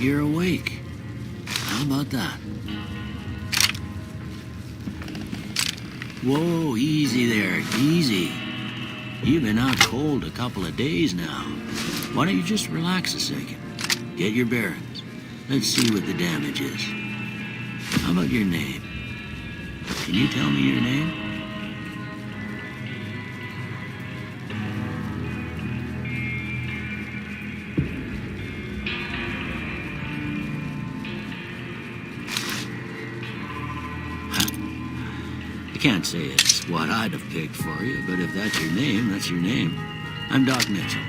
you're awake. How about that? Whoa, easy there, easy. You've been out cold a couple of days now. Why don't you just relax a second? Get your bearings. Let's see what the damage is. How about your name? Can you tell me your name? I can't say it's what I'd have picked for you, but if that's your name, that's your name. I'm Doc Mitchell.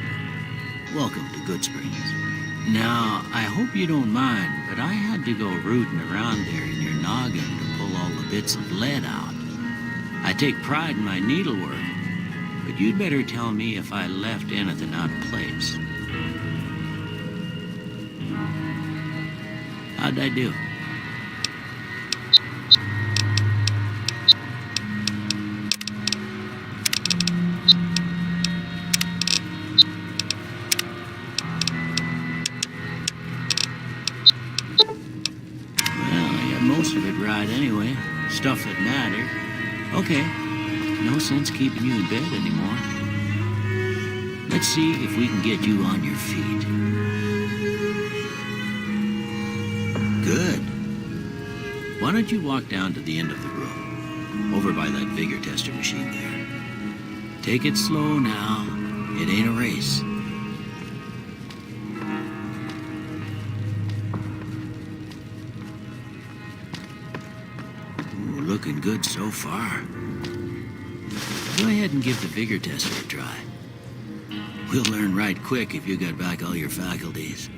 Welcome to Goodsprings. Now, I hope you don't mind, but I had to go rooting around there in your noggin to pull all the bits of lead out. I take pride in my needlework, but you'd better tell me if I left anything out of place. How'd I do? Most of it right anyway. Stuff that mattered. Okay. No sense keeping you in bed anymore. Let's see if we can get you on your feet. Good. Why don't you walk down to the end of the room? Over by that vigor tester machine there. Take it slow now. It ain't a race. Looking good so far. Go ahead and give the vigor tester a try. We'll learn right quick if you got back all your faculties.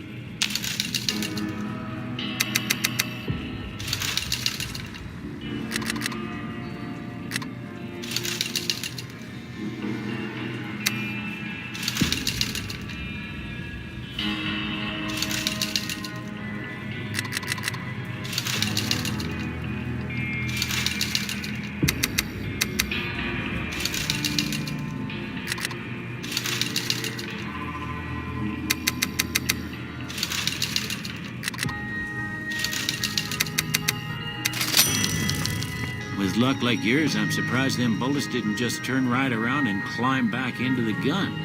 With luck like yours, I'm surprised them bullets didn't just turn right around and climb back into the gun.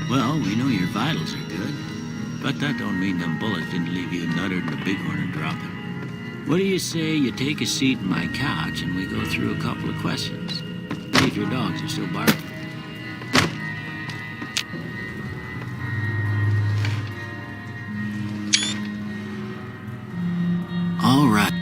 Well, we know your vitals are good, but that don't mean them bullets didn't leave you nuttered and a bighorn are dropping. What do you say you take a seat in my couch and we go through a couple of questions? See if your dogs are still barking. All right.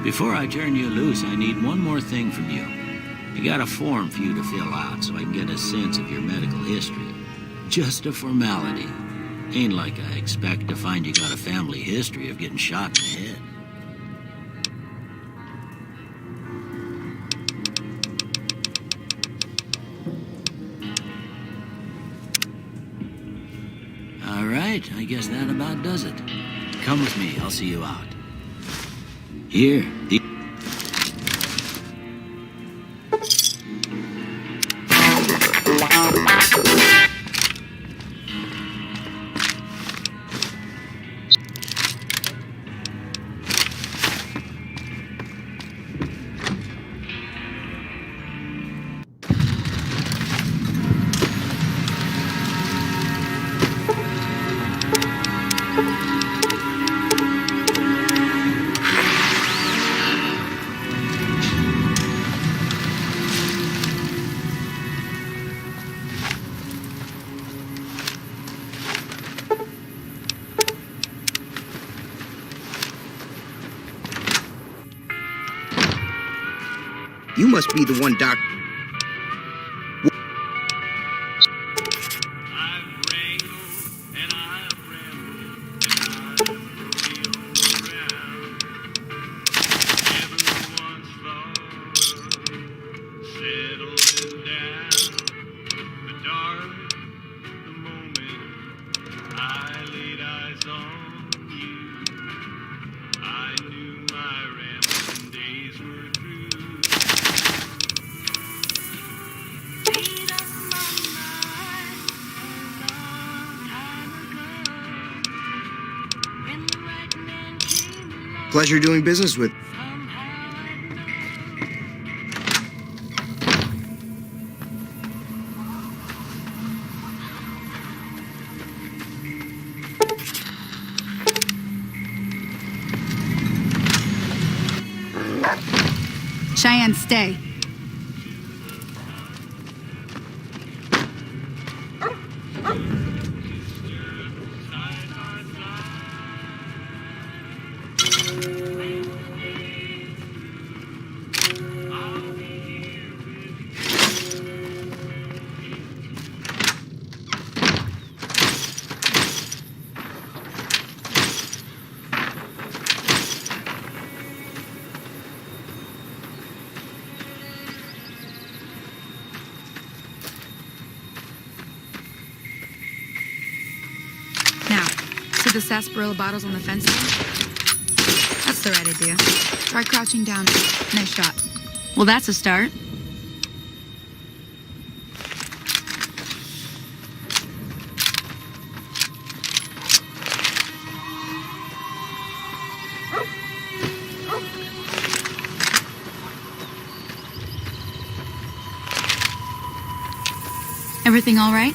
Before I turn you loose, I need one more thing from you. I got a form for you to fill out so I can get a sense of your medical history. Just a formality. Ain't like I expect to find you got a family history of getting shot in the head. All right, I guess that about does it. Come with me, I'll see you out. Here, You must be the one, Doc. Pleasure doing business with. Cheyenne, stay. Now, see the sarsaparilla bottles on the fence there? That's the right idea. Try crouching down. Nice shot. Well, that's a start. Everything all right?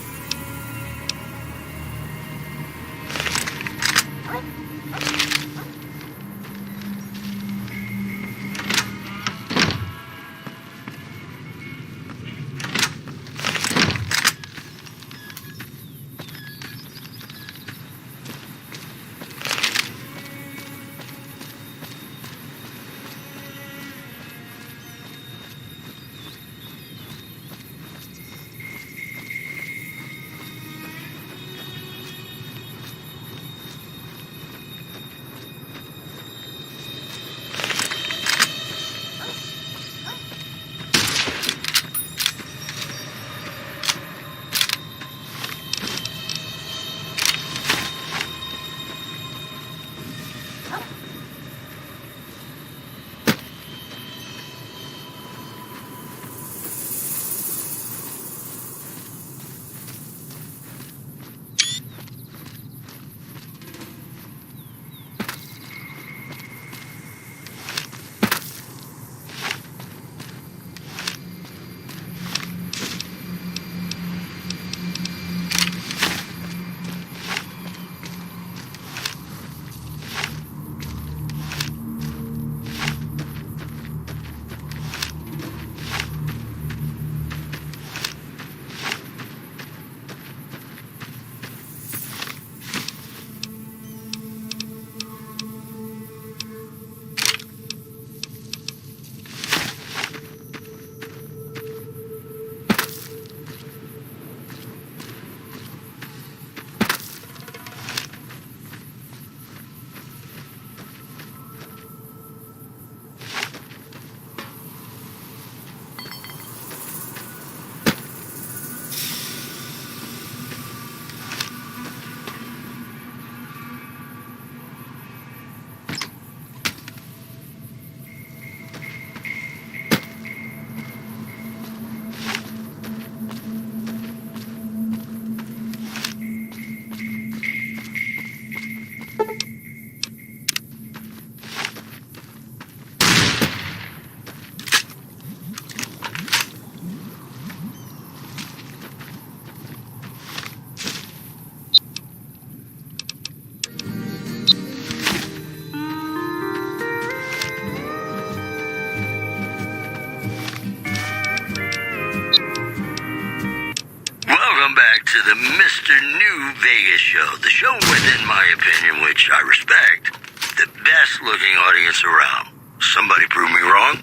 Welcome back to the Mr. New Vegas show. The show with, in my opinion, which I respect, the best looking audience around. Somebody prove me wrong?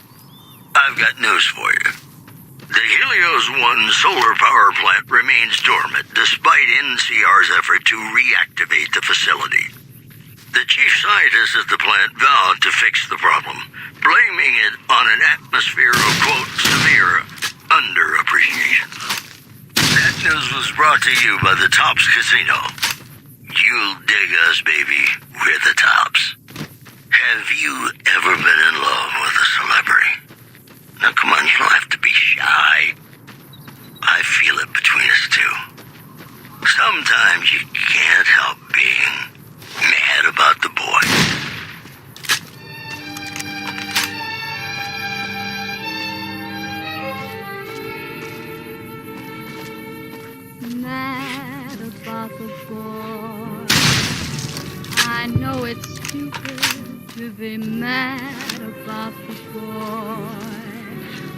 I've got news for you. The Helios 1 solar power plant remains dormant despite NCR's effort to reactivate the facility. The chief scientist at the plant vowed to fix the problem, blaming it on an atmosphere of, quote, severe underappreciation. That news was brought to you by the Tops Casino. You'll dig us, baby. We're the Tops. Have you ever been in love with a celebrity? Now, come on, you don't have to be shy. I feel it between us two. Sometimes you can't help being mad about the boy. it's stupid to be mad about the boy.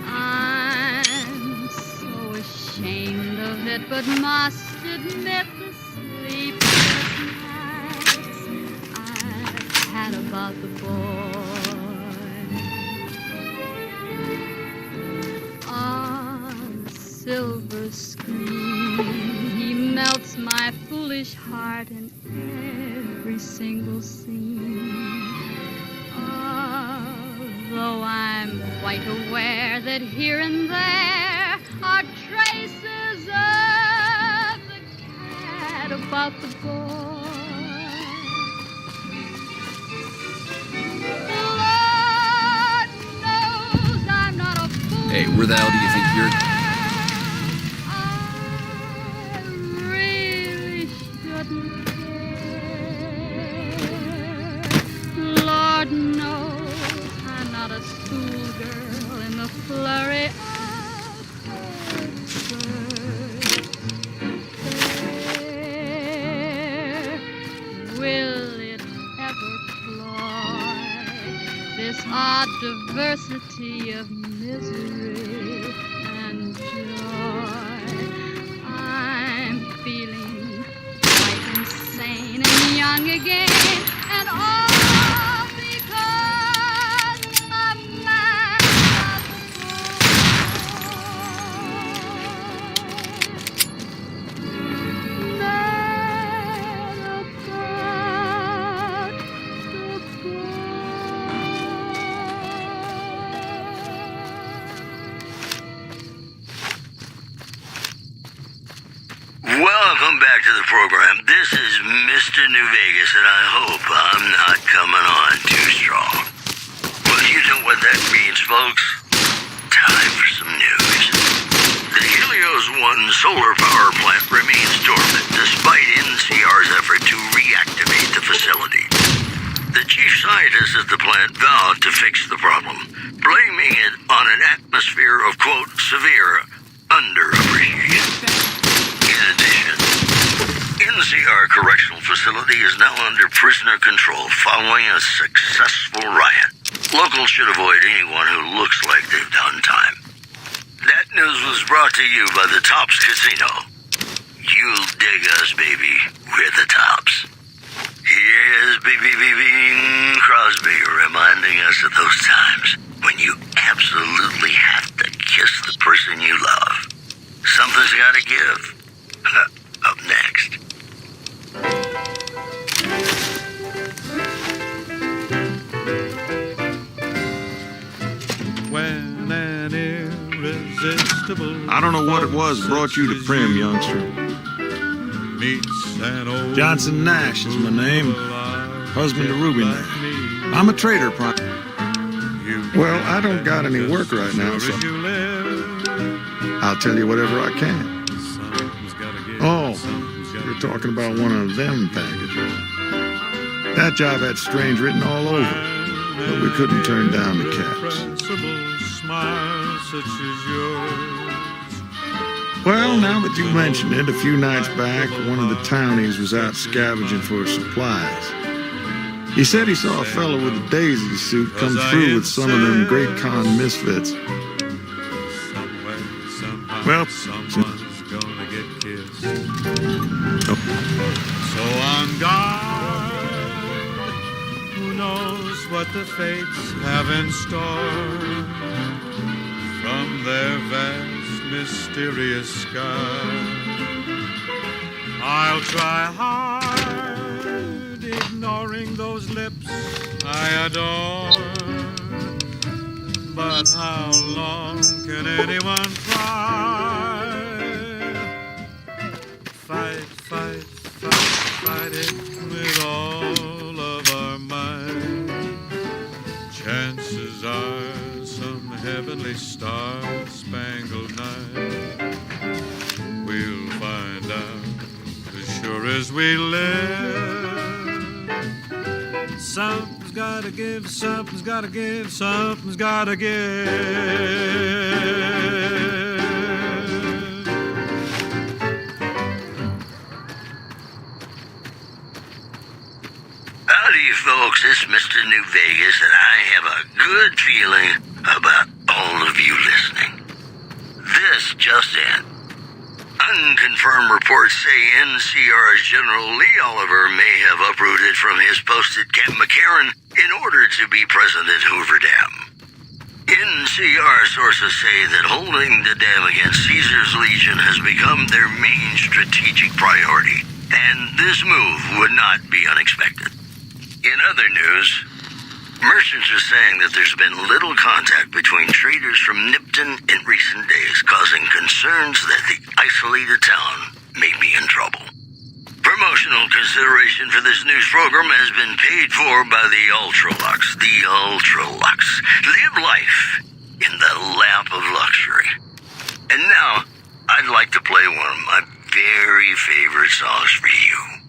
I'm so ashamed of it, but must admit the sleepless nights I've had about the boy. On silver screen, he melts my foolish heart in every single scene. Although I'm quite aware that here and there are traces of the cat about the boy. Lord knows I'm not a fool. Hey, where the hell do you think you're... I really shouldn't care. Lord knows I'm not a schoolgirl in the flurry of there. Will it ever cloy this odd diversity of misery and joy? I'm feeling quite insane and young again, and all because a man Welcome back to the program. This is Mr. New Vegas, and I hope I'm not coming on too strong. Well, you know what that means, folks. Time for some news. The Helios 1 solar power plant remains dormant despite NCR's effort to reactivate the facility. The chief scientist at the plant vowed to fix the problem, blaming it on an atmosphere of, quote, severe underappreciation. In addition, NCR Correctional Facility is now under prisoner control following a successful riot. Locals should avoid anyone who looks like they've done time. That news was brought to you by the Tops Casino. You'll dig us, baby. We're the Tops. Here's Bing Crosby reminding us of those times when you absolutely have to kiss the person you love. Something's gotta give. Up next. When an irresistible I don't know what it was brought you to Prim, youngster. meets an old Johnson Nash is my name. Husband to Ruby Nash. I'm a trader, Prime. Well, I don't got any work right now, so I'll tell you whatever I can. Oh, you're talking about one of them packages. That job had strange written all over it, but we couldn't turn down the caps. Well, now that you mention it, a few nights back, one of the townies was out scavenging for supplies. He said he saw a fellow with a daisy suit come through with some of them Great Con misfits. Well, someone's gonna get kissed. So on guard, who knows what the fates have in store from their vast, mysterious sky. I'll try hard, ignoring those lips I adore. But how long can anyone try? Fight it with all of our might. Chances are some heavenly star-spangled night we'll find out as sure as we live. Something's gotta give, something's gotta give, something's gotta give. How do you folks, it's Mr. New Vegas, and I have a good feeling about all of you listening. This just in. Unconfirmed reports say NCR's General Lee Oliver may have uprooted from his post at Camp McCarran in order to be present at Hoover Dam. NCR sources say that holding the dam against Caesar's Legion has become their main strategic priority, and this move would not be unexpected. In other news, merchants are saying that there's been little contact between traders from Nipton in recent days, causing concerns that the isolated town may be in trouble. Promotional consideration for this news program has been paid for by the Ultralux. The Ultralux. Live life in the lap of luxury. And now, I'd like to play one of my very favorite songs for you.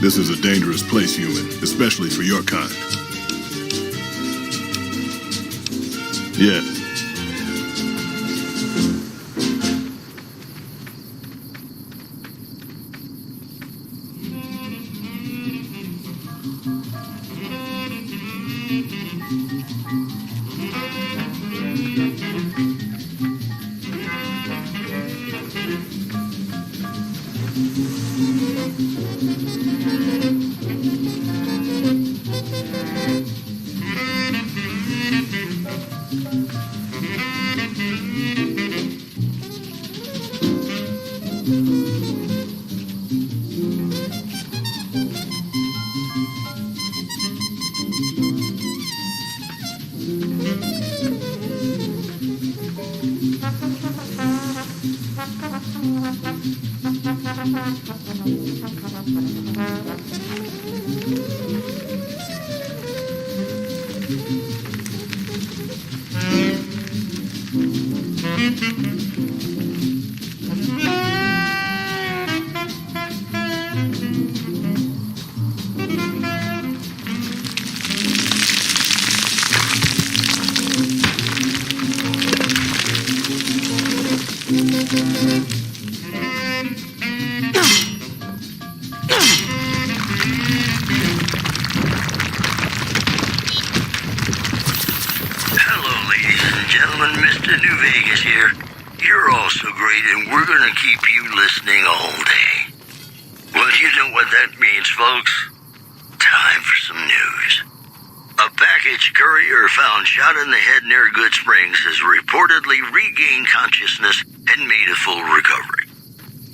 This is a dangerous place, human, especially for your kind. Yes. Hello, ladies and gentlemen. Mr. New Vegas here. You're all so great, and we're gonna keep you listening all day. Well, you know what that means, folks. Time for some news. A package courier found shot in the head near Good Springs has reportedly regained consciousness and made a full recovery.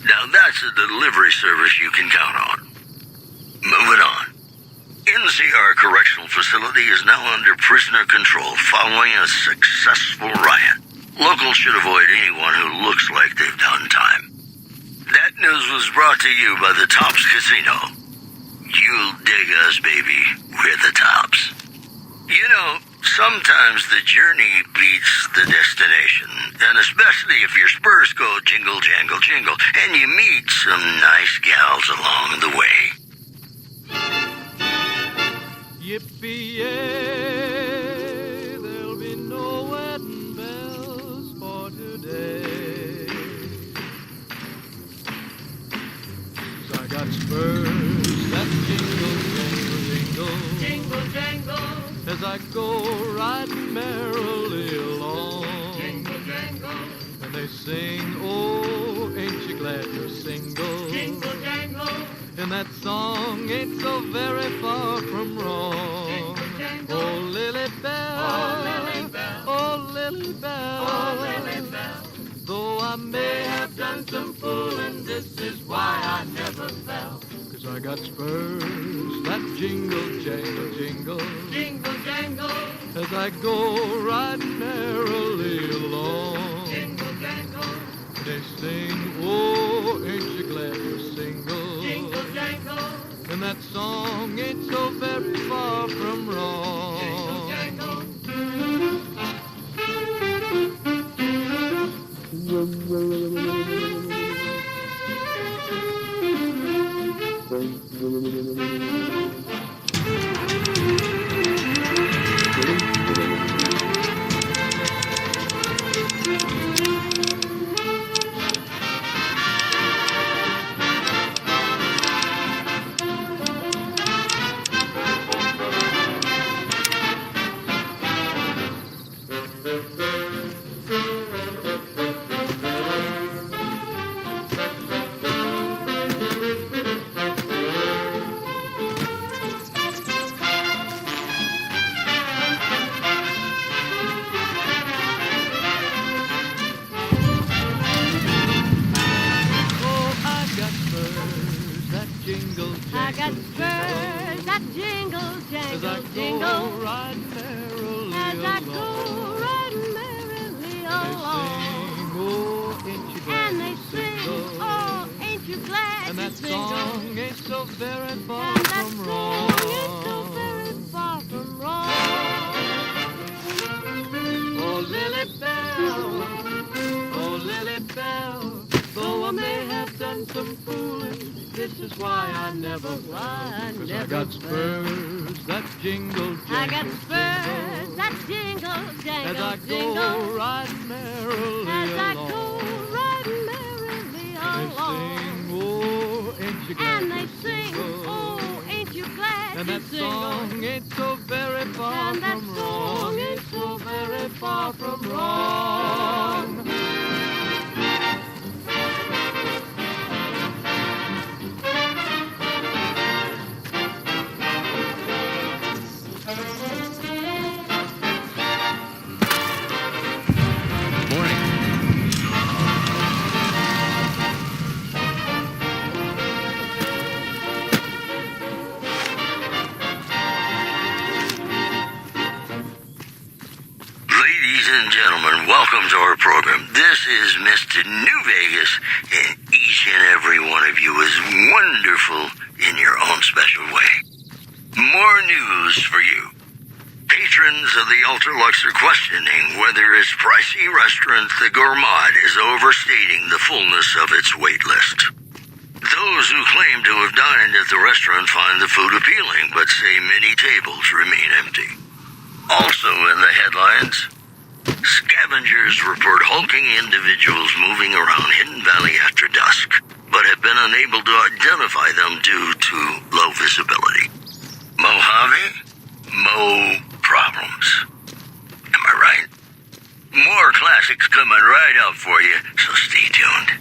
Now that's a delivery service you can count on. Moving on. NCR Correctional Facility is now under prisoner control following a successful riot. Locals should avoid anyone who looks like they've done time. That news was brought to you by the Tops Casino. You'll dig us, baby. We're the Tops. You know, sometimes the journey beats the destination, and especially if your spurs go jingle, jangle, jingle, and you meet some nice gals along the way. Yippee-yay, there'll be no wedding bells for today. 'Cause I got spurs that jingle, jangle, jingle, jingle, jangle, as I go riding merrily along. Jingle, jangle, and they sing, oh, ain't you glad you're single? Jingle, jangle, and that song ain't so very far from wrong. Oh, Lily Bell, oh, Lily Bell, oh, Lily Bell, oh, Lily Bell. Though I may have done some fooling, this is why I never fell. 'Cause I got spurs that jingle, jangle, jingle, jingle, jangle, as I go riding merrily along. Jingle, jangle, they sing, oh, ain't you glad you're single? Jingle, jangle, and that song ain't so very far from wrong. Jingle, jangle. I got spurs that jingle, jangle, jingle, riding merrily as I along. go riding merrily along. And they sing, oh, ain't you glad And you're that single? song ain't so very far And that from song ain't so wrong. very far from wrong. Oh, Lily Bell, oh, Lily Bell, though I may have done some fooling, this is why I never ride. 'Cause I got spurs that jingle, jangle, I got spurs that jingle, jangle, as I jingle, go riding merrily as I along. go riding merrily They along. sing, oh, ain't you glad And they you're sing, single? oh, ain't you glad And you're that single? song ain't so very far And that from song wrong. ain't Ain't so very far from wrong. Welcome to our program. This is Mr. New Vegas, and each and every one of you is wonderful in your own special way. More news for you. Patrons of the Ultralux are questioning whether its pricey restaurant, the Gourmand, is overstating the fullness of its wait list. Those who claim to have dined at the restaurant find the food appealing, but say many tables remain empty. Also in the headlines, scavengers report hulking individuals moving around Hidden Valley after dusk, but have been unable to identify them due to low visibility. Mojave? Mo problems. Am I right? More classics coming right up for you, so stay tuned.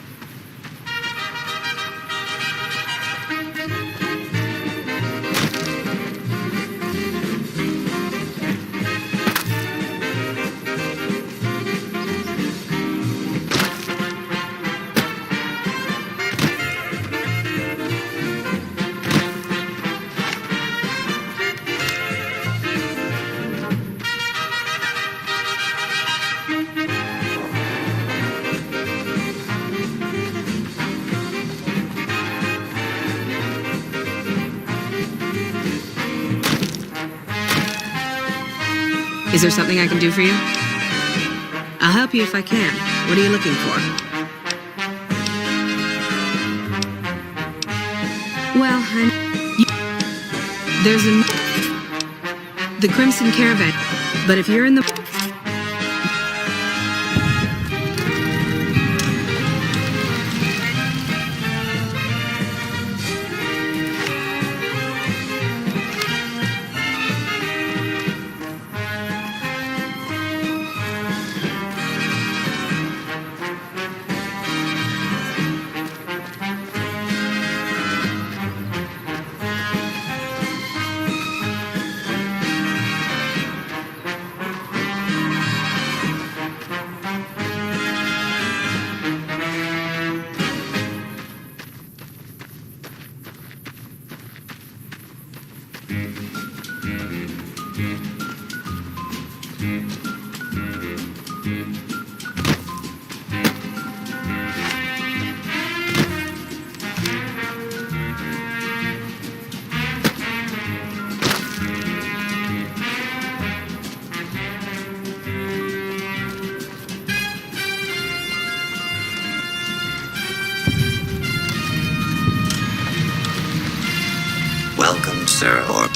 Is there something I can do for you? I'll help you if I can. What are you looking for? Well, there's the Crimson Caravan, but if you're in the... Welcome, sir.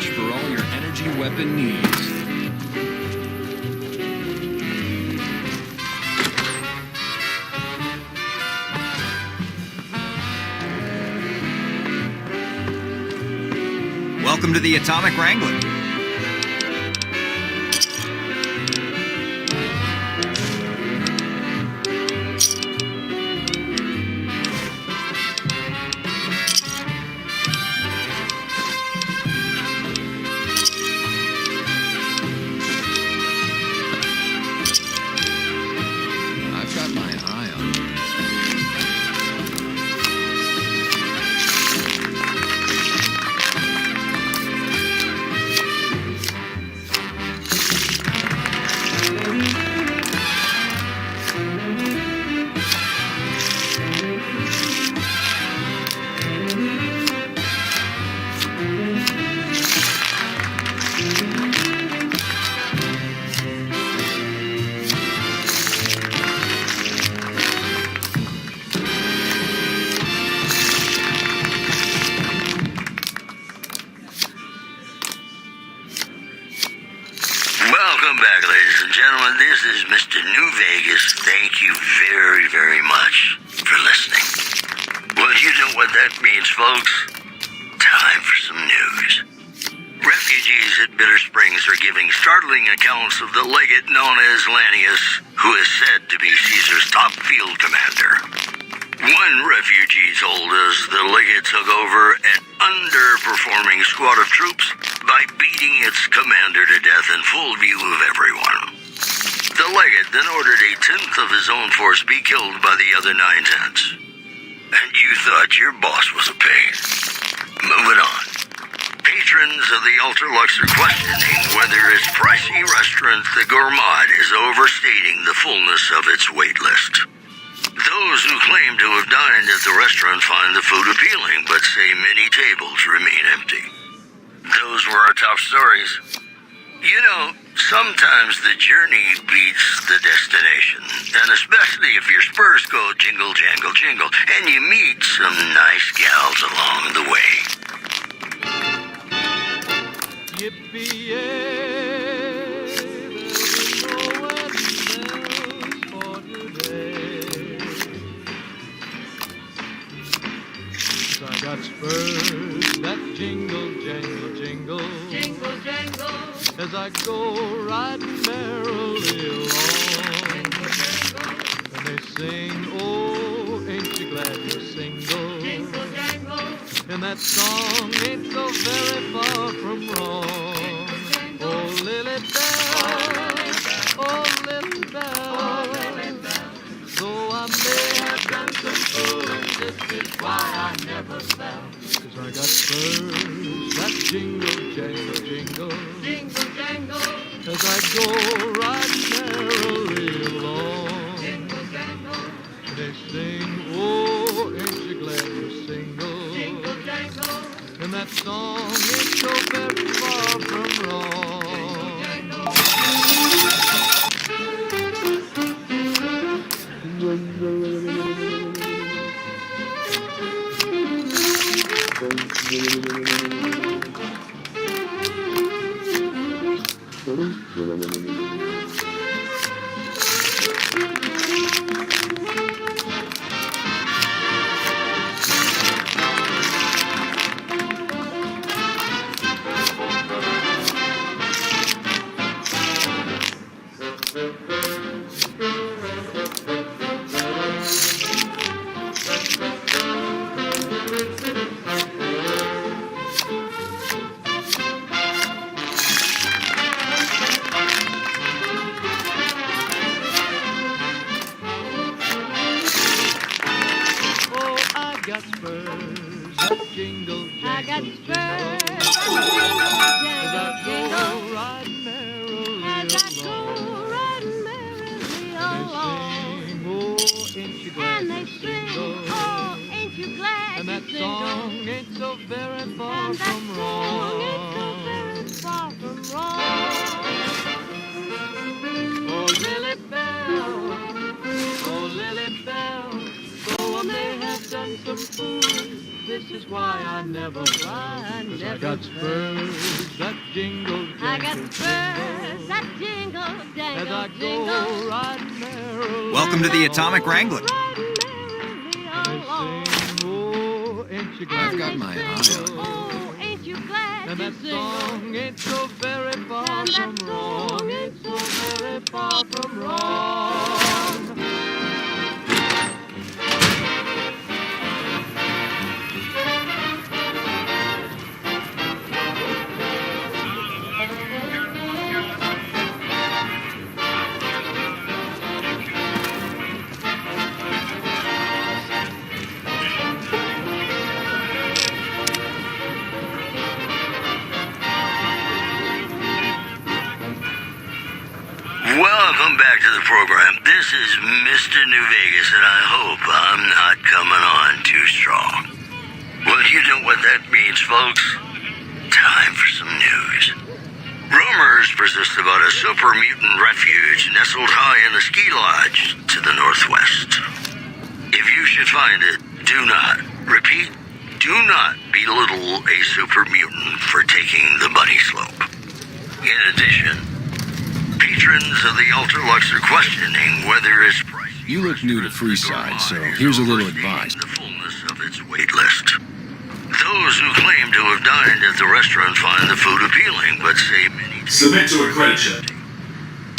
Rush for all your energy weapon needs. Welcome to the Atomic Wrangler. I've got my eye on you. Welcome back, ladies and gentlemen. This is Mr. New Vegas. Thank you very, very much for listening. Well, you know what that means, folks. Time for some news. Refugees at Bitter Springs are giving startling accounts of the legate known as Lanius, who is said to be Caesar's top field commander. One refugee told us the legate took over an underperforming squad of troops by beating its commander to death in full view of everyone. The legate then ordered a tenth of his own force be killed by the other 9/10. And you thought your boss was a pain. Moving on. Patrons of the Ultralux are questioning whether its pricey restaurant, the Gourmand, is overstating the fullness of its wait list. Those who claim to have dined at the restaurant find the food appealing, but say many tables remain empty. Those were our top stories. You know, sometimes the journey beats the destination, and especially if your spurs go jingle, jangle, jingle, and you meet some nice gals along the way. Yippee-yay, there'll be no wedding bells for today. 'Cause I got spurs that jingle, jangle, jingle, jingle, jangle, as I go riding merrily along. Jingle, jangle. And they sing, oh, ain't you glad you're single? Jingle, jangle. And that song ain't so very far from wrong. Oh, Lily Bell, oh, Lily Bell, though I may have done some fooling, this is why I never fell. 'Cause I got spurs that jingle, jangle, jingle, jingle, jangle, as I go riding merrily along. Jingle, jangle. They sing, oh, ain't you glad you're single? Jingle, jangle. And that song ain't so very far from wrong. jingle, I got jingle, spurs that jingle, as jangle, I go jingle. riding merrily. Welcome to the Atomic Wrangler. Riding merrily along. Oh, ain't you glad? I've got my eye on you. Oh, ain't you glad And to that jingle? song ain't so very far And from that wrong. song Ain't so very far from wrong. Welcome back to the program. This is Mr. New Vegas, and I hope I'm not coming on too strong. Well, you know what that means, folks. Time for some news. Rumors persist about a super mutant refuge nestled high in the ski lodge to the northwest. If you should find it, do not, repeat, do not belittle a super mutant for taking the bunny slope. In addition, patrons of the Ultralux are questioning whether its price. You look new to Freeside, so here's a little advice. The fullness of its wait list. Those who claim to have dined at the restaurant find the food appealing, but say many. Submit to a credit check.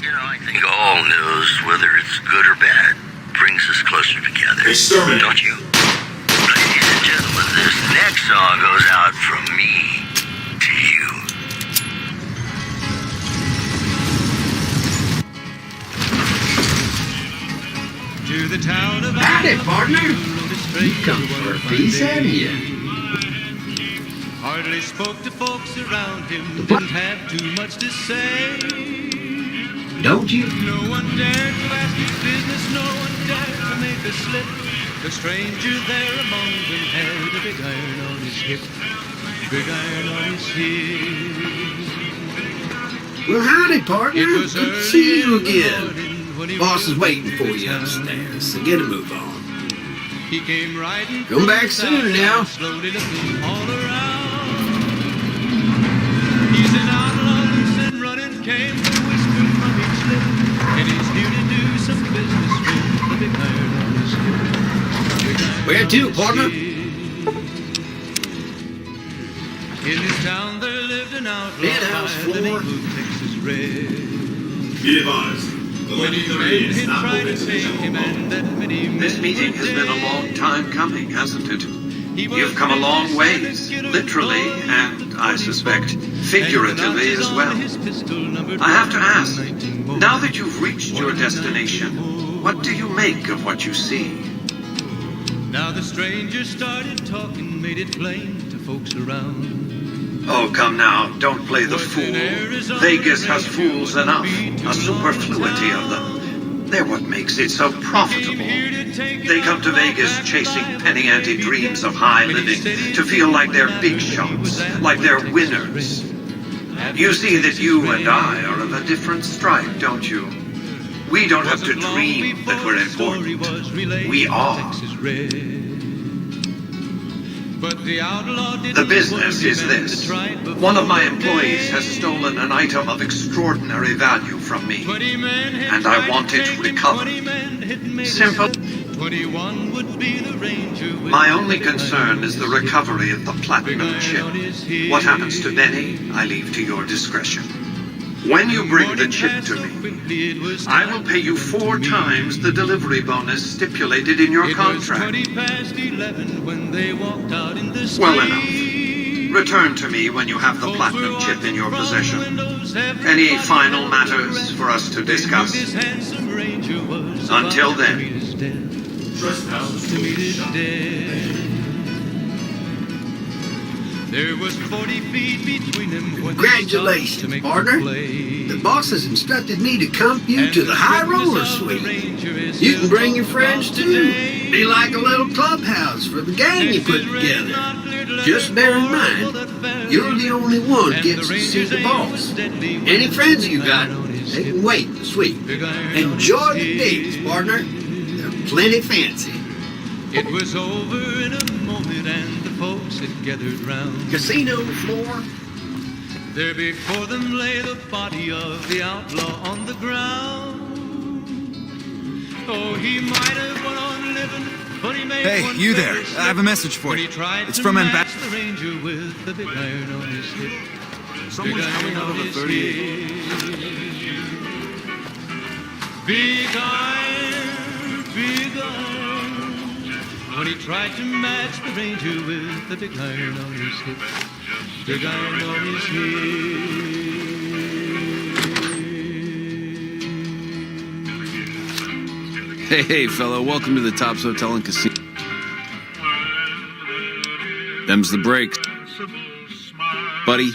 You know, I think all news, whether it's good or bad, brings us closer together. Exterminate. Don't you? Ladies and gentlemen, this next song goes out from me to you. To the town of Howdy, partner. You come for a piece, haven't you? Hardly spoke to folks around him, didn't have too much to say. Don't you? No one dared to ask his business, no one dared to make a slip. The stranger there among them had a big iron on his hip, big iron on his hip. Well, howdy, partner. It Good was to see you early in the again. morning when he Boss is rode waiting for into you town. upstairs, so get a move on. He came riding Come back from soon the now. south, slowly looking all around. He's an outlaw, loose and running, came the whisper from each lip. And he's here to do some business with the big iron on his hip. Big iron Where on to, his partner? hip. In this town there lived an outlaw Penthouse by the name floor. of Texas Red. Be advised. The Many Lucky 30 men is had not tried to open take him, and that many This men meeting were has been a dead. long time coming, hasn't it? He was You've come a long business ways, and a literally, killer, and I suspect figuratively as well. I have to ask, now that you've reached your destination, what do you make of what you see? Now the stranger started talking, made it plain to folks around. Oh, come now, don't play the fool. Vegas has fools enough, a superfluity of them. They're what makes it so profitable. They come to Vegas chasing penny ante dreams of high living, to feel like they're big shots, like they're winners. You see that you and I are of a different stripe, don't you? We don't have to dream that we're important. We are. The business is this. One of my employees has stolen an item of extraordinary value from me, and I want it recovered. Simple. My only concern is the recovery of the platinum chip. What happens to Benny, I leave to your discretion. When you bring the chip to me, I will pay you 4 times the delivery bonus stipulated in your contract. Well enough. Return to me when you have the platinum chip in your possession. Any final matters for us to discuss? Until then. There was 40 feet between them when Congratulations, partner. The boss has instructed me to comp you to the high roller suite. You can bring your friends too. Be like a little clubhouse for the gang you put together. Just bear in mind, you're the only one gets to see the boss. Any friends you got, they can wait in the suite. Enjoy the dates, partner. They're plenty fancy. It was over in a moment and the folks had gathered round. Casino floor, There before them lay the body of the outlaw on the ground. Oh, he might have went on living, but he made Hey, one you there. very I have a message for when you. he tried It's to from match Ambassador. the ranger with the big iron on his hip. Someone's coming out of the 38. Big iron, big iron. When he tried to match the ranger with the big iron on his hip. Big iron on his hip. Hey, fella, welcome to the Tops Hotel and Casino. Them's the breaks. Buddy.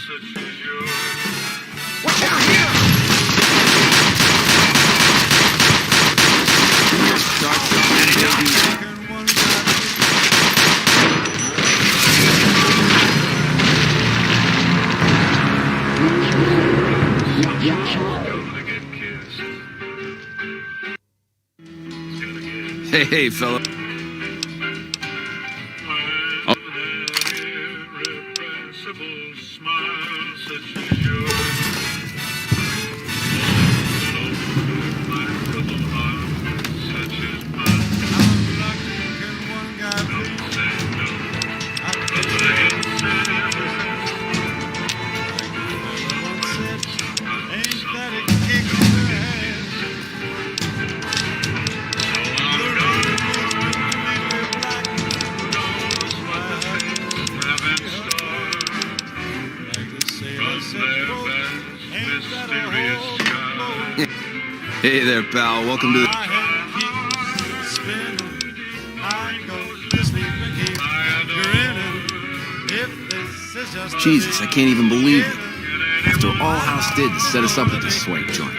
Watch out here! Hey, fella. Oh. Hey there, pal. Welcome to the... Jesus, I can't even believe it. After all House did to set us up with this swank joint.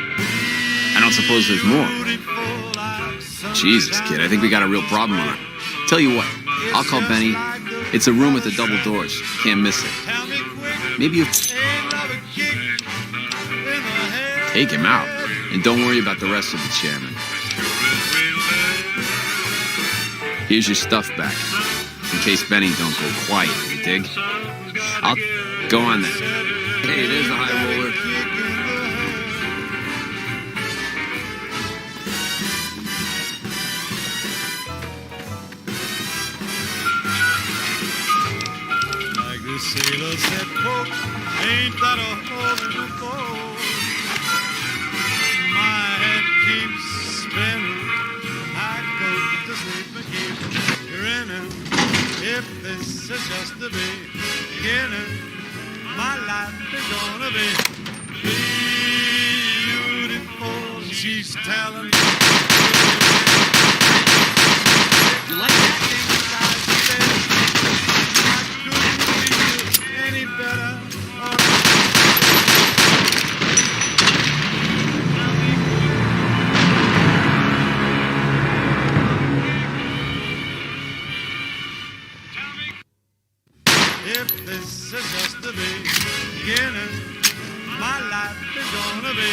I don't suppose there's more. Jesus, kid, I think we got a real problem on it. Tell you what, I'll call Benny. It's a room with the double doors. Can't miss it. Maybe you... Take him out. And don't worry about the rest of the chairman. Here's your stuff back. In case Benny don't go quiet, you dig? I'll go on then. Hey, there's the high roller. Like the sailor said, quote, ain't that a hole in the boat? My head keeps spinning. I go to sleep and keep grinning. If this is just the beginning, my life is gonna be beautiful. She's telling me. You like that? I couldn't feel any better. If this is just the beginning, my life is gonna be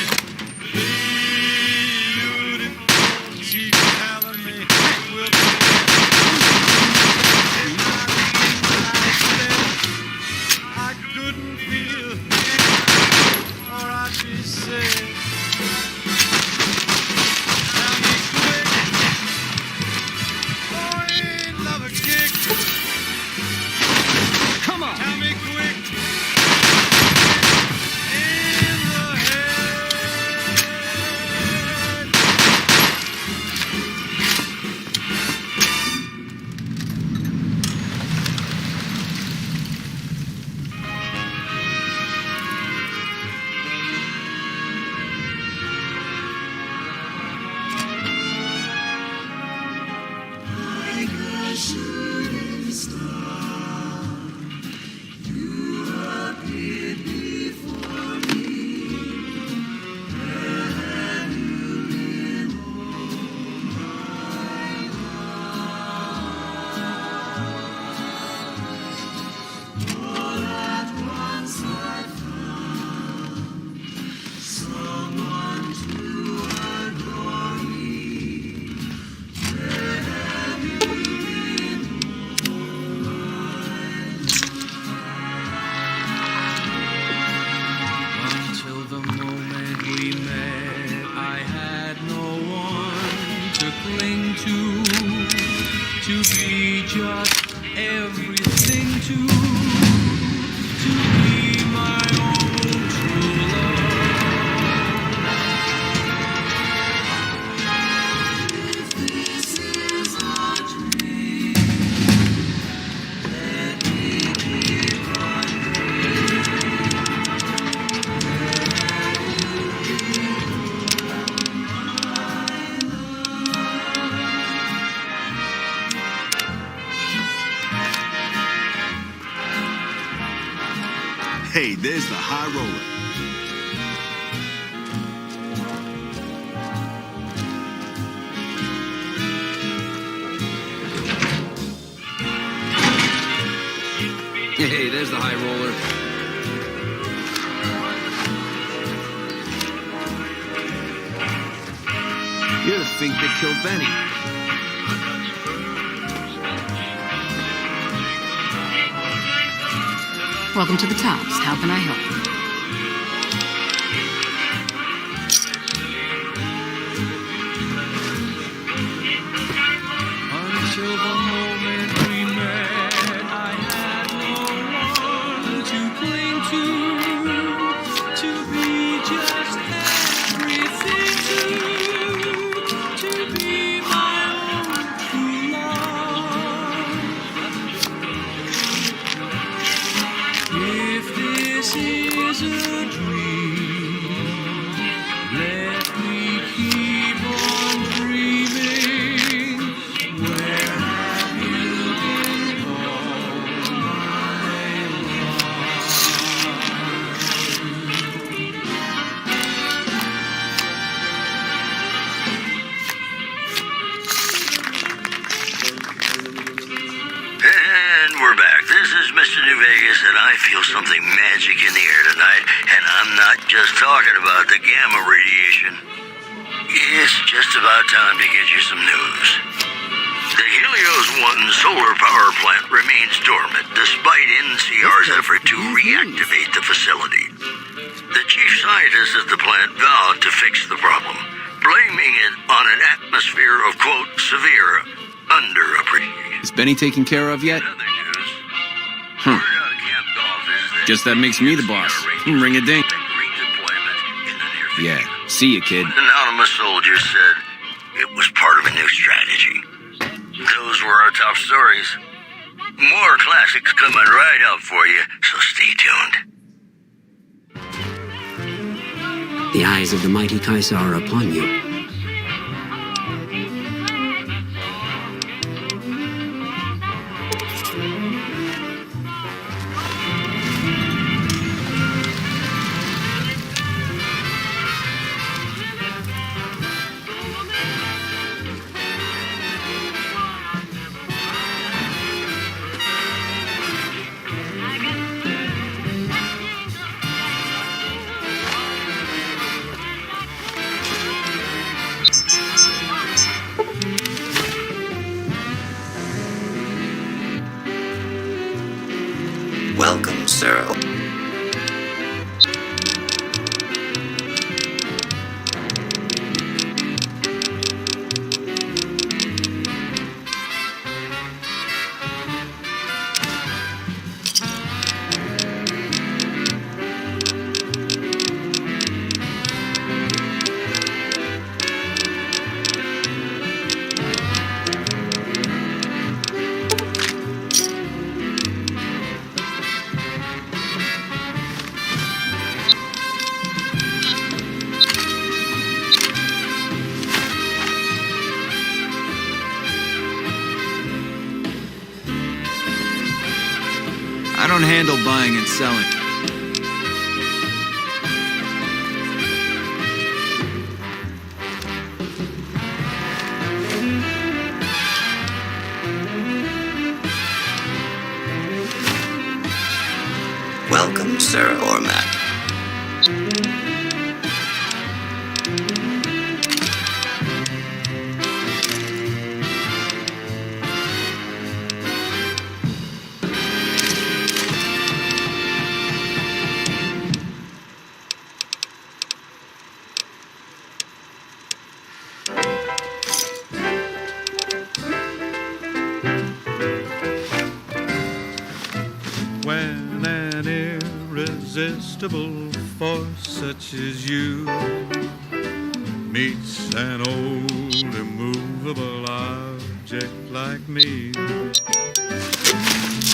beautiful. She's telling me it will be. I couldn't feel or I should say. Tell me quick, boy, ain't love a kick. Come on. Tell me quick. In the head. Hey, there's the high roller. Hey, there's the high roller. You're the fink that killed Benny. Welcome to the Tops. How can I help? Until the moment we met, I had no one to cling to be just everything to be my own true love. If this is a dream, let me keep on dreaming. Where have you been all my And we're back. This is Mr. New Vegas, and I feel something magic in the air tonight, and I'm not just talking about the gamma radiation. It's just about time to get you some news. The Helios 1 solar power plant remains dormant despite NCR's effort to reactivate the facility. The chief scientist at the plant vowed to fix the problem, blaming it on an atmosphere of, quote, severe underappreciation. Is Benny taken care of yet? Huh. Guess that makes me the boss. Ring a ding. Yeah. See ya, kid. An anonymous soldier said it was part of a new strategy. Those were our top stories. More classics coming right up for you, so stay tuned. The eyes of the mighty Kaiser are upon you. Welcome, Cyril. I don't handle buying and selling. Welcome, Sir Ormac. When an irresistible force such as you meets an old immovable object like me,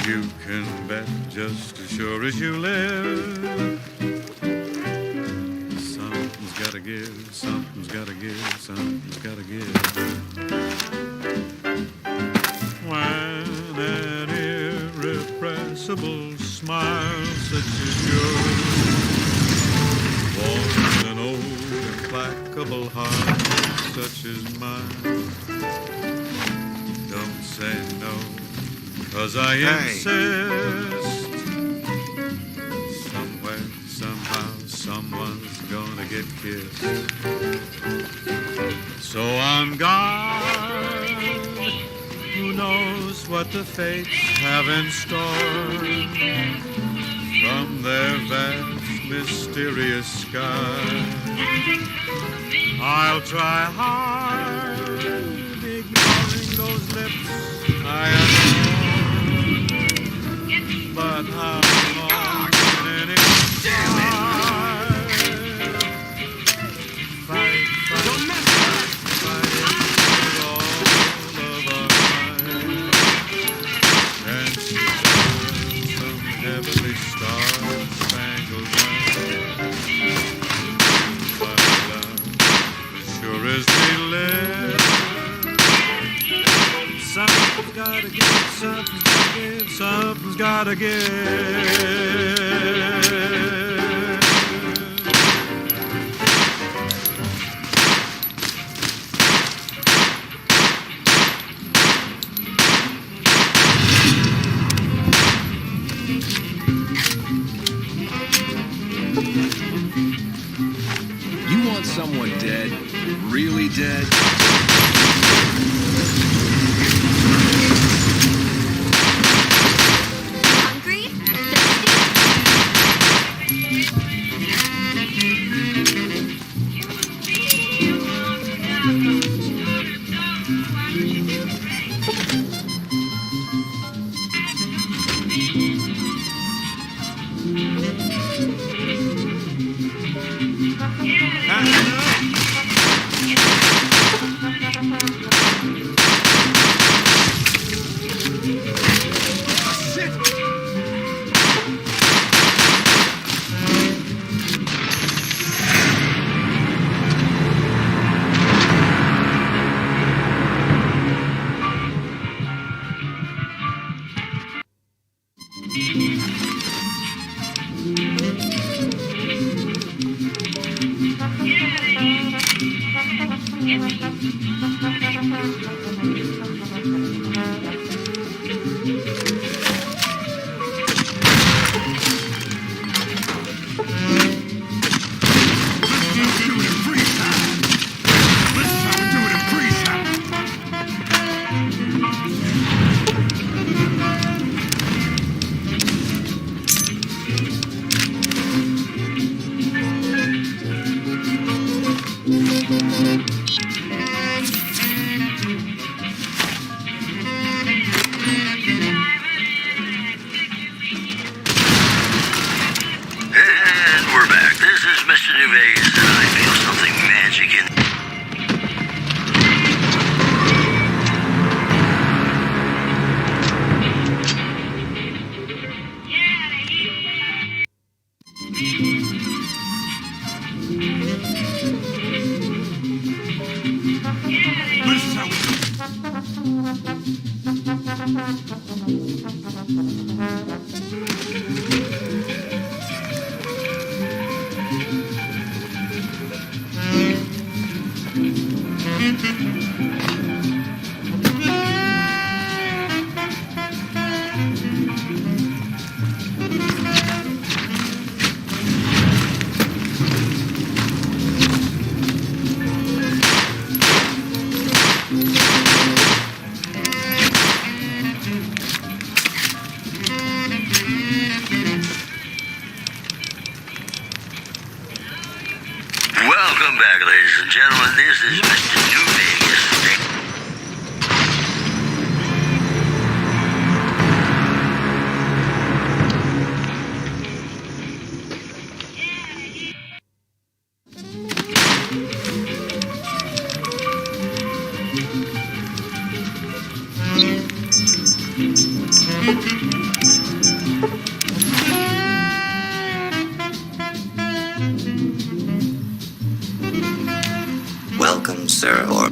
you can bet just as sure as you live, something's gotta give, something's gotta give, something's gotta give. When an irrepressible smile such as yours unbreakable heart such as mine. Don't say no, 'cause I insist. Somewhere, somehow, someone's gonna get kissed. So I'm gone. Who knows what the fates have in store from their vast, mysterious sky. I'll try hard, ignoring those lips I adore. But how long can anyone fight, fight, fight with all of our might, and some heavenly star-spangled night. But sure as we live, something's gotta give, something's gotta give, something's gotta give. You want someone dead? Really dead? Hungry? And we're back. This is Mr. New Vegas, and I feel something magic in... Welcome back, ladies and gentlemen. This is Mr. New Vegas. Welcome, Sir Or...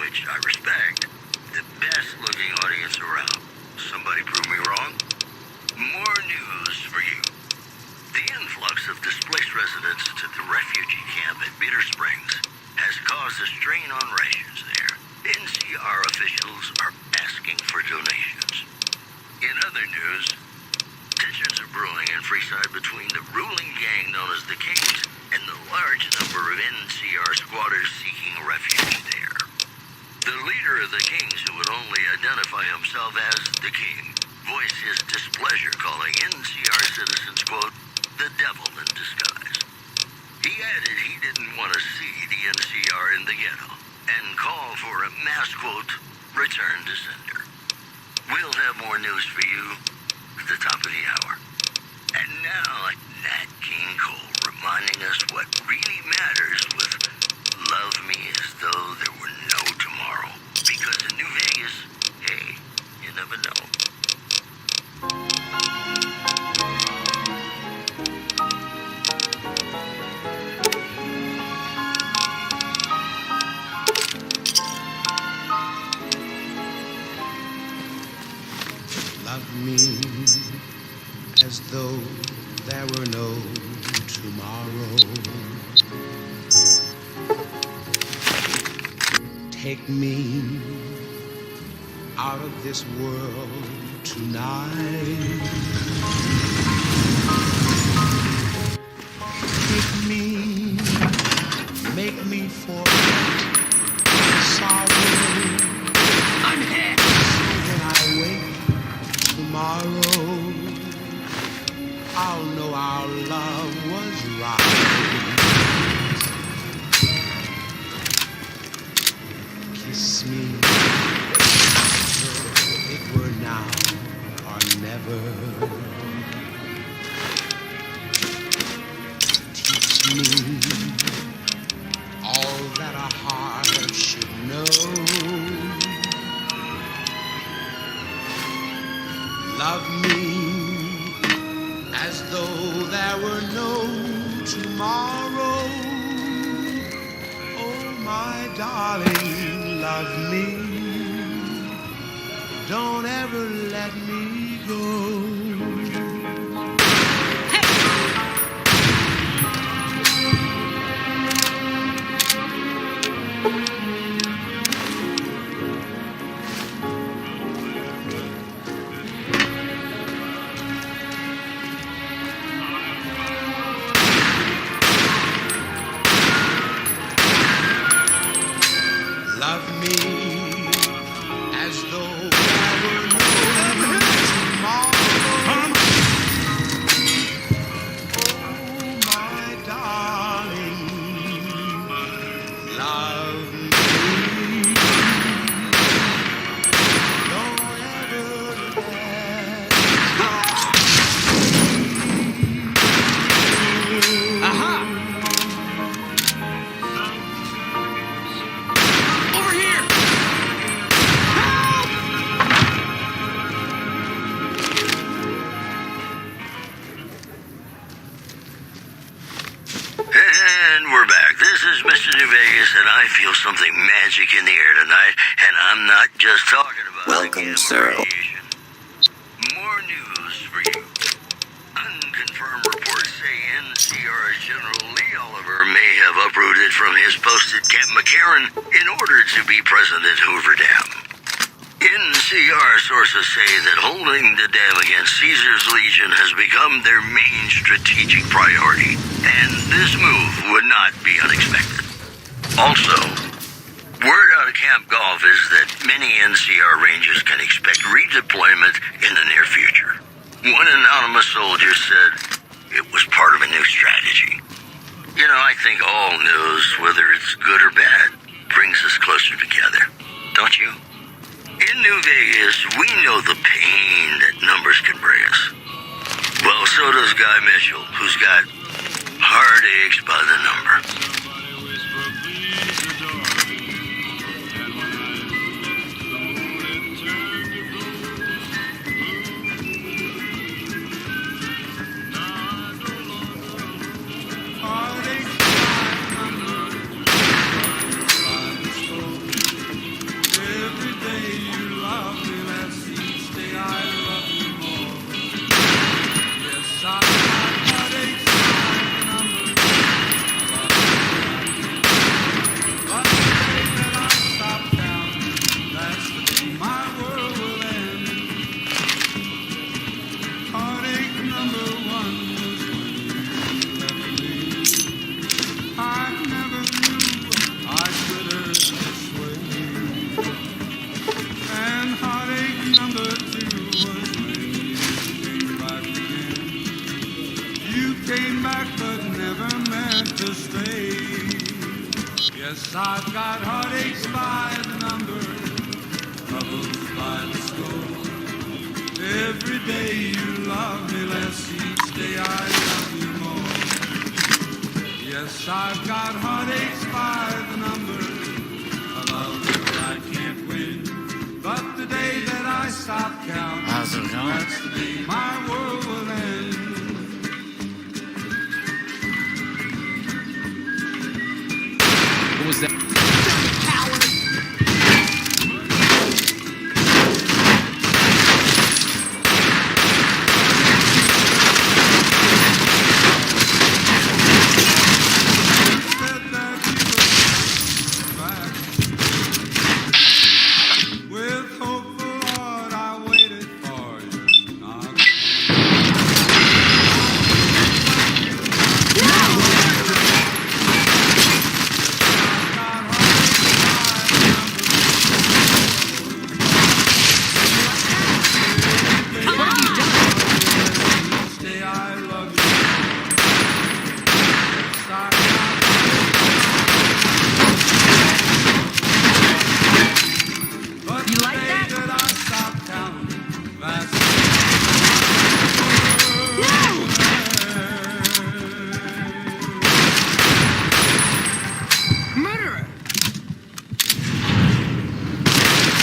which I respect, the best-looking audience around. Somebody prove me wrong? More news for you. The influx of displaced residents to the refugee camp at Bitter Springs has caused a strain on rations there. NCR officials are asking for donations. In other news, tensions are brewing in Freeside between the ruling gang known as the Kings and the large number of NCR squatters seeking refuge there. The leader of the Kings, who would only identify himself as the King, voiced his displeasure, calling NCR citizens, quote, the devil in disguise. He added he didn't want to see the NCR in the ghetto and called for a mass, quote, return to sender. We'll have more news for you at the top of the hour. And now, Nat King Cole reminding us what really matters with Love Me As Though There Were No Tomorrow. Because in New Vegas, hey, you never know. Love me as though there were no tomorrow. Take me out of this world tonight. Take me, make me forget sorrow. I'm here. So when I wake tomorrow, I'll know our love was right. Kiss me, it were now or never. Teach me all that a heart should know. Love me as though there were no tomorrow. Oh, my darling, love me. Don't ever let me go. Love me as though there were no tomorrow. Oh, my darling, love me. Don't ever let Aha! Over here! And we're back. This is Mr. New Vegas, and I feel something magic in the air tonight, and I'm not just talking about Welcome, sir. radiation. More news for you. Unconfirmed reports say NCR's General Lee Oliver may have uprooted from his post at Camp McCarran in order to be present at Hoover Dam. NCR sources say that holding the dam against Caesar's Legion has become their main strategic priority, and this move would not be unexpected. Also, word out of Camp Golf is that many NCR Rangers can expect redeployment in the near future. One anonymous soldier said it was part of a new strategy. You know, I think all news, whether it's good or bad, brings us closer together. Don't you? In New Vegas, we know the pain that numbers can bring us. Well, so does Guy Mitchell, who's got heartaches by the number. Yes, I've got heartaches by the number, troubles by the score. Every day you love me less, each day I love you more. Yes, I've got heartaches by the number, a love that I can't win. But the day that I stop counting, how's it going? That's the day my world will end. What was that? With hopeful heart, I waited for you. Stay, I love you. You like that? Murderer!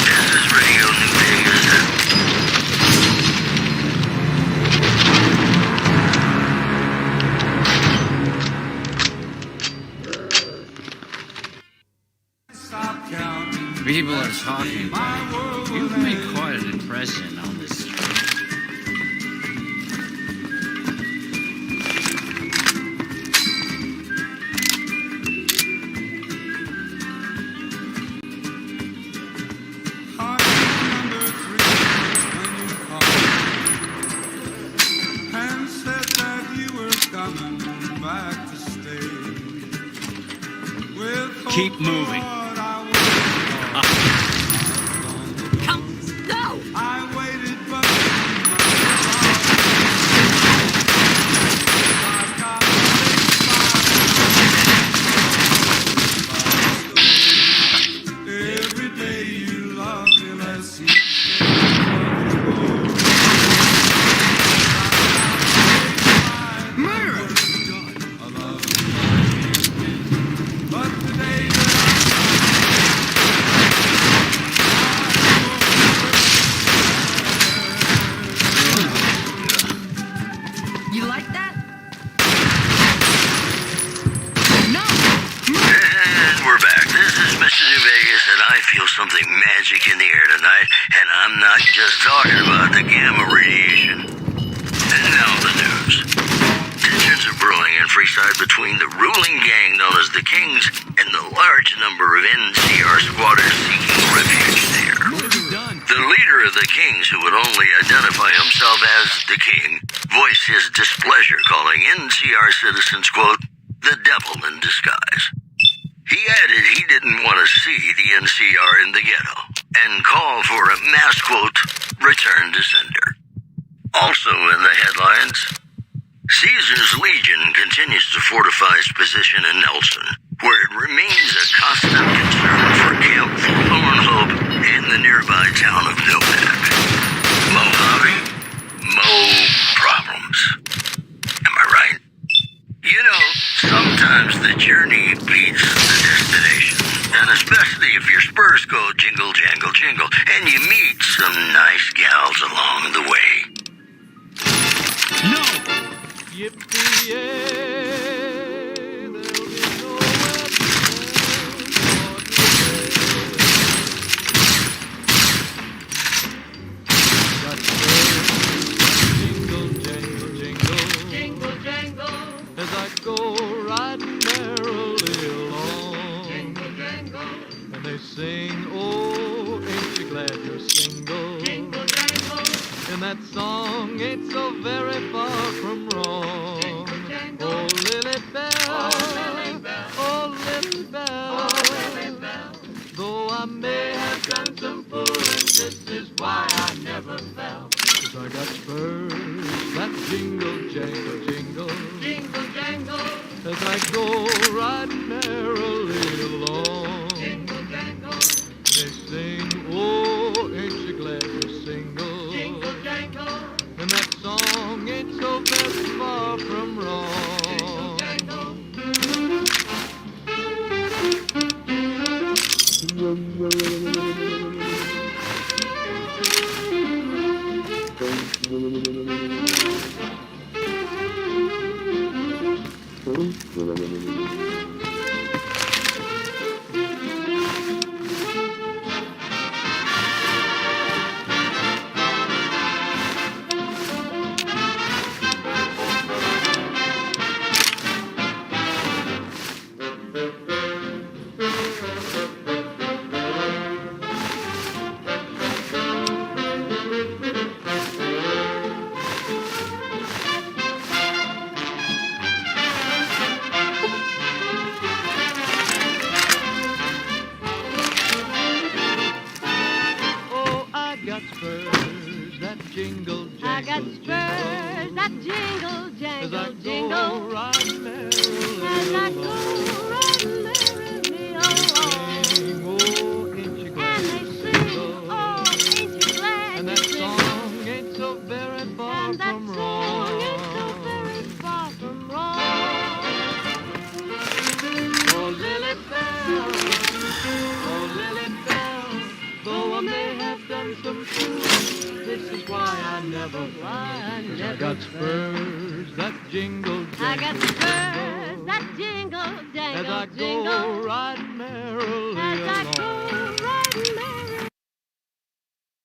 This is Radio New Vegas. People are talking about you. You've made quite an impression on this street. And said that you were coming back to stay. With Keep moving. I waited, but every day you love me less. Murderer! But the day You like that? And we're back. This is Mr. New Vegas, and I feel something magic in the air tonight, and I'm not just talking about the gamma radiation. And now the news. Tensions are brewing in Freeside between the ruling gang known as the Kings and the large number of NCR squatters seeking refuge there. The leader of the Kings, who would only identify himself as the King, voiced his displeasure, calling NCR citizens, quote, the devil in disguise. He added he didn't want to see the NCR in the ghetto and called for a mass, quote, return to sender. Also in the headlines, Caesar's Legion continues to fortify its position in Nelson, where it remains a constant concern for Camp Forlorn Hope in the nearby town of Novak. Mojave, Mo problems. Am I right? You know, sometimes the journey beats the destination, and especially if your spurs go jingle, jangle, jingle, and you meet some nice gals along the way. No! Yippee-yay, there'll be nowhere jingle, jangle, jingle, jingle, jangle, as I go riding merrily along. Jingle, jangle, and they sing, oh, ain't you glad you're single? Jingle, jangle, and that song ain't so very far from wrong. Oh, Lily Bell, oh, Lily Bell, though I may have done some fooling, this is why I never fell. 'Cause I got spurs that jingle, jangle, jingle, jingle, jangle, as I go riding merrily along. so very far from wrong. As I go riding merrily along.